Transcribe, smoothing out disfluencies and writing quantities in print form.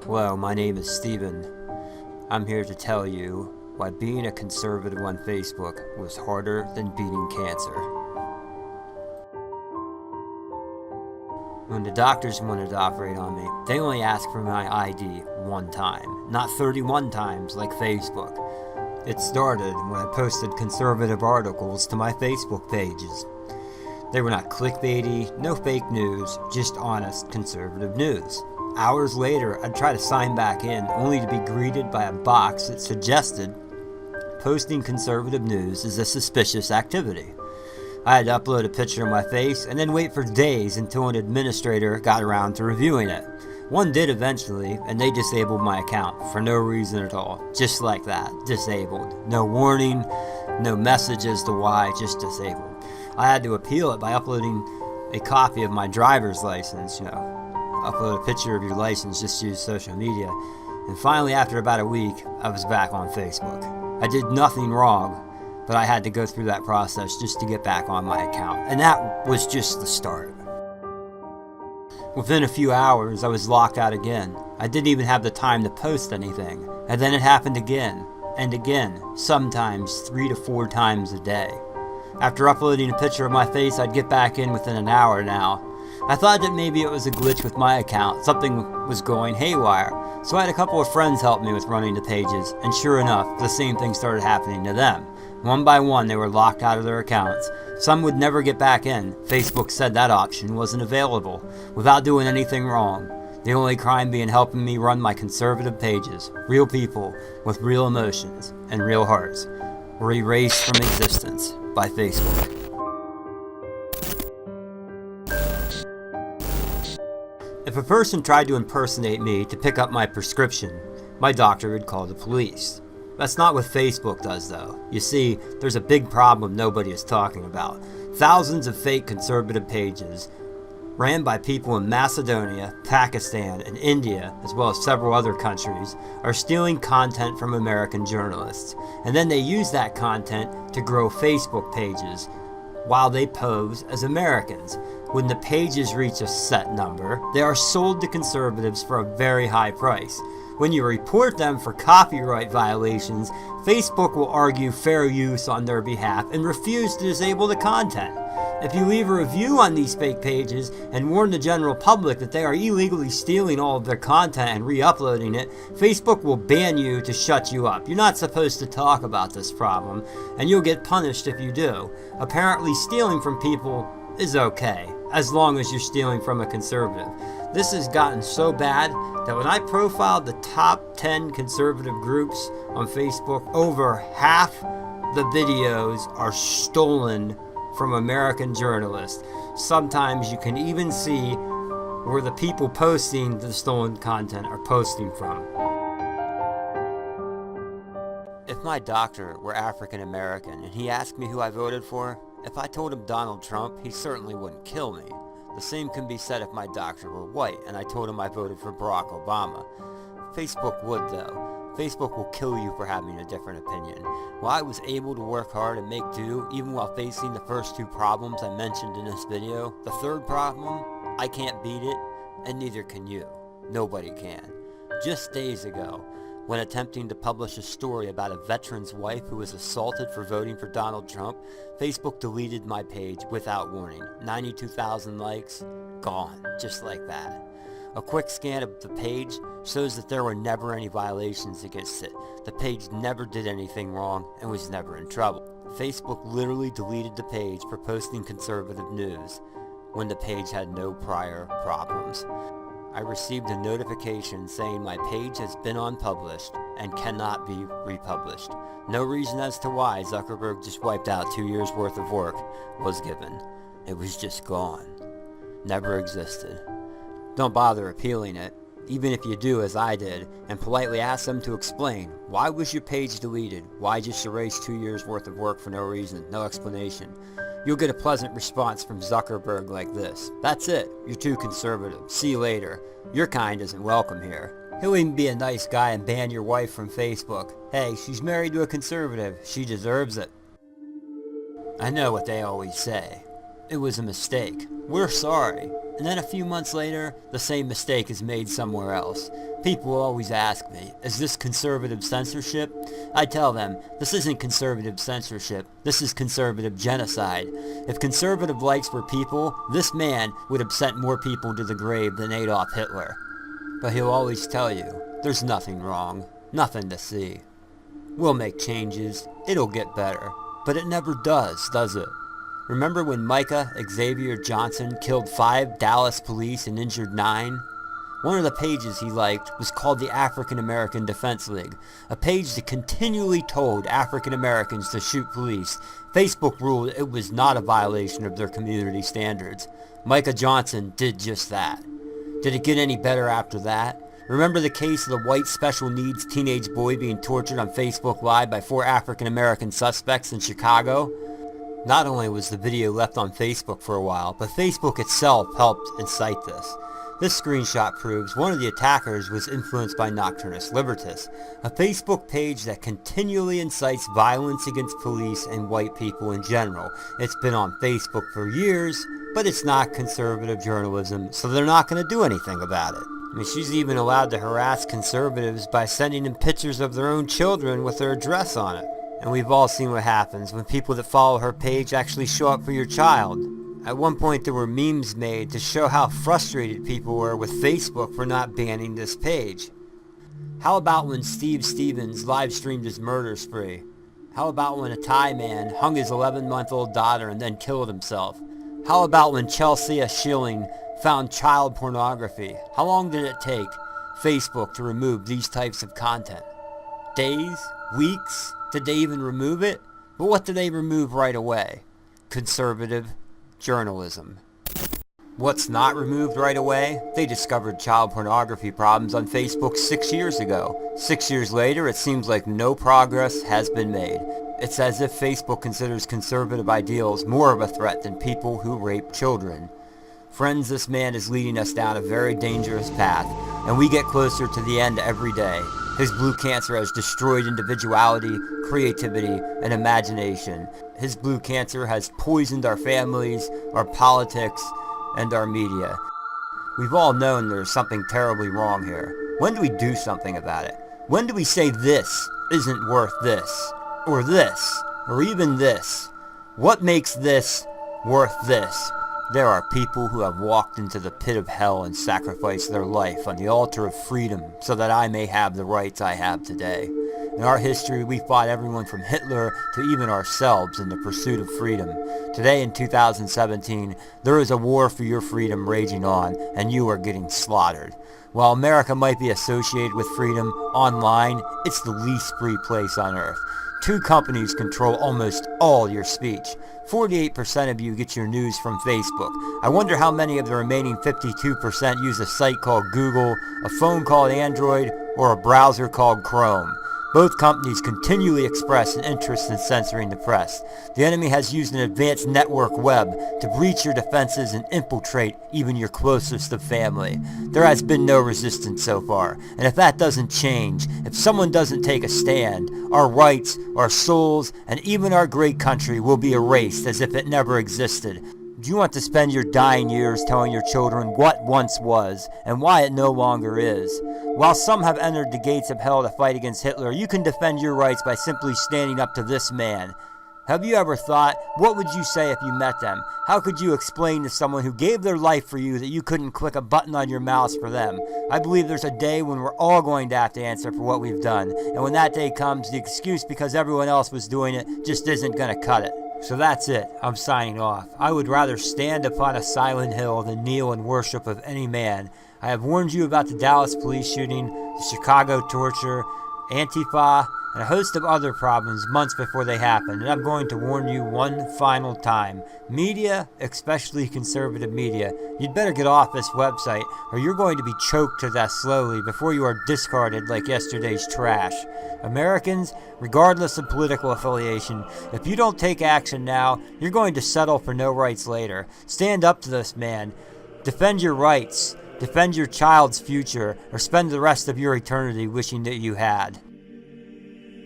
Hello, my name is Steven. I'm here to tell you why being a conservative on Facebook was harder than beating cancer. When the doctors wanted to operate on me, they only asked for my ID one time, not 31 times like Facebook. It started when I posted conservative articles to my Facebook pages. They were not clickbaity, no fake news, just honest conservative news. Hours later, I'd try to sign back in, only to be greeted by a box that suggested posting conservative news is a suspicious activity. I had to upload a picture of my face and then wait for days until an administrator got around to reviewing it. One did eventually, and they disabled my account for no reason at all. Just like that, disabled. No warning, no message as to why, just disabled. I had to appeal it by uploading a copy of my driver's license, upload a picture of your license, just use social media. And finally, after about a week, I was back on Facebook. I did nothing wrong, but I had to go through that process just to get back on my account. And that was just the start. Within a few hours, I was locked out again. I didn't even have the time to post anything. And then it happened again, and again, sometimes 3 to 4 times a day. After uploading a picture of my face, I'd get back in within an hour now. I thought that maybe it was a glitch with my account, something was going haywire, so I had a couple of friends help me with running the pages, and sure enough, the same thing started happening to them. One by one, they were locked out of their accounts. Some would never get back in. Facebook said that option wasn't available, without doing anything wrong. The only crime being helping me run my conservative pages, real people with real emotions and real hearts, were erased from existence by Facebook. If a person tried to impersonate me to pick up my prescription, my doctor would call the police. That's not what Facebook does, though. You see, there's a big problem nobody is talking about. Thousands of fake conservative pages, ran by people in Macedonia, Pakistan, and India, as well as several other countries, are stealing content from American journalists. And then they use that content to grow Facebook pages, while they pose as Americans. When the pages reach a set number, they are sold to conservatives for a very high price. When you report them for copyright violations, Facebook will argue fair use on their behalf and refuse to disable the content. If you leave a review on these fake pages and warn the general public that they are illegally stealing all of their content and re-uploading it, Facebook will ban you to shut you up. You're not supposed to talk about this problem, and you'll get punished if you do. Apparently, stealing from people is okay, as long as you're stealing from a conservative. This has gotten so bad that when I profiled the top 10 conservative groups on Facebook, over half the videos are stolen from American journalists. Sometimes you can even see where the people posting the stolen content are posting from. If my doctor were African American and he asked me who I voted for, if I told him Donald Trump, he certainly wouldn't kill me. The same can be said if my doctor were white and I told him I voted for Barack Obama. Facebook would, though. Facebook will kill you for having a different opinion. While I was able to work hard and make do, even while facing the first 2 problems I mentioned in this video, the third problem, I can't beat it, and neither can you. Nobody can. Just days ago, when attempting to publish a story about a veteran's wife who was assaulted for voting for Donald Trump, Facebook deleted my page without warning. 92,000 likes, gone, just like that. A quick scan of the page shows that there were never any violations against it. The page never did anything wrong and was never in trouble. Facebook literally deleted the page for posting conservative news when the page had no prior problems. I received a notification saying my page has been unpublished and cannot be republished. No reason as to why Zuckerberg just wiped out 2 years worth of work was given. It was just gone. Never existed. Don't bother appealing it, even if you do as I did, and politely ask them to explain. Why was your page deleted? Why just erase 2 years worth of work for no reason? No explanation. You'll get a pleasant response from Zuckerberg like this: "That's it. You're too conservative. See you later. Your kind isn't welcome here." He'll even be a nice guy and ban your wife from Facebook. Hey, she's married to a conservative. She deserves it. I know what they always say. It was a mistake. We're sorry. And then a few months later, the same mistake is made somewhere else. People always ask me, is this conservative censorship? I tell them, this isn't conservative censorship. This is conservative genocide. If conservative likes were people, this man would have sent more people to the grave than Adolf Hitler. But he'll always tell you, there's nothing wrong. Nothing to see. We'll make changes. It'll get better. But it never does it? Remember when Micah Xavier Johnson killed 5 Dallas police and injured 9? One of the pages he liked was called the African American Defense League, a page that continually told African Americans to shoot police. Facebook ruled it was not a violation of their community standards. Micah Johnson did just that. Did it get any better after that? Remember the case of the white special needs teenage boy being tortured on Facebook Live by 4 African American suspects in Chicago? Not only was the video left on Facebook for a while, but Facebook itself helped incite this. This screenshot proves one of the attackers was influenced by Nocturnus Libertas, a Facebook page that continually incites violence against police and white people in general. It's been on Facebook for years, but it's not conservative journalism, so they're not going to do anything about it. I mean, she's even allowed to harass conservatives by sending them pictures of their own children with their address on it. And we've all seen what happens when people that follow her page actually show up for your child. At one point there were memes made to show how frustrated people were with Facebook for not banning this page. How about when Steve Stevens live streamed his murder spree? How about when a Thai man hung his 11-month-old daughter and then killed himself? How about when Chelsea Schilling found child pornography? How long did it take Facebook to remove these types of content? Days? Weeks? Did they even remove it? But what did they remove right away? Conservative journalism. What's not removed right away? They discovered child pornography problems on Facebook 6 years ago. 6 years later, it seems like no progress has been made. It's as if Facebook considers conservative ideals more of a threat than people who rape children. Friends, this man is leading us down a very dangerous path, and we get closer to the end every day. His blue cancer has destroyed individuality, creativity, and imagination. His blue cancer has poisoned our families, our politics, and our media. We've all known there's something terribly wrong here. When do we do something about it? When do we say this isn't worth this, or even this? What makes this worth this? There are people who have walked into the pit of hell and sacrificed their life on the altar of freedom so that I may have the rights I have today. In our history, we fought everyone from Hitler to even ourselves in the pursuit of freedom. Today in 2017, there is a war for your freedom raging on, and you are getting slaughtered. While America might be associated with freedom, online, it's the least free place on earth. 2 companies control almost all your speech. 48% of you get your news from Facebook. I wonder how many of the remaining 52% use a site called Google, a phone called Android, or a browser called Chrome. Both companies continually express an interest in censoring the press. The enemy has used an advanced network web to breach your defenses and infiltrate even your closest of family. There has been no resistance so far, and if that doesn't change, if someone doesn't take a stand, our rights, our souls, and even our great country will be erased as if it never existed. Do you want to spend your dying years telling your children what once was and why it no longer is? While some have entered the gates of hell to fight against Hitler, you can defend your rights by simply standing up to this man. Have you ever thought, what would you say if you met them? How could you explain to someone who gave their life for you that you couldn't click a button on your mouse for them? I believe there's a day when we're all going to have to answer for what we've done. And when that day comes, the excuse because everyone else was doing it just isn't going to cut it. So that's it. I'm signing off. I would rather stand upon a silent hill than kneel in worship of any man. I have warned you about the Dallas police shooting, the Chicago torture, Antifa, and a host of other problems months before they happened, and I'm going to warn you one final time. Media, especially conservative media, you'd better get off this website or you're going to be choked to death slowly before you are discarded like yesterday's trash. Americans, regardless of political affiliation, if you don't take action now, you're going to settle for no rights later. Stand up to this man. Defend your rights. Defend your child's future, or spend the rest of your eternity wishing that you had.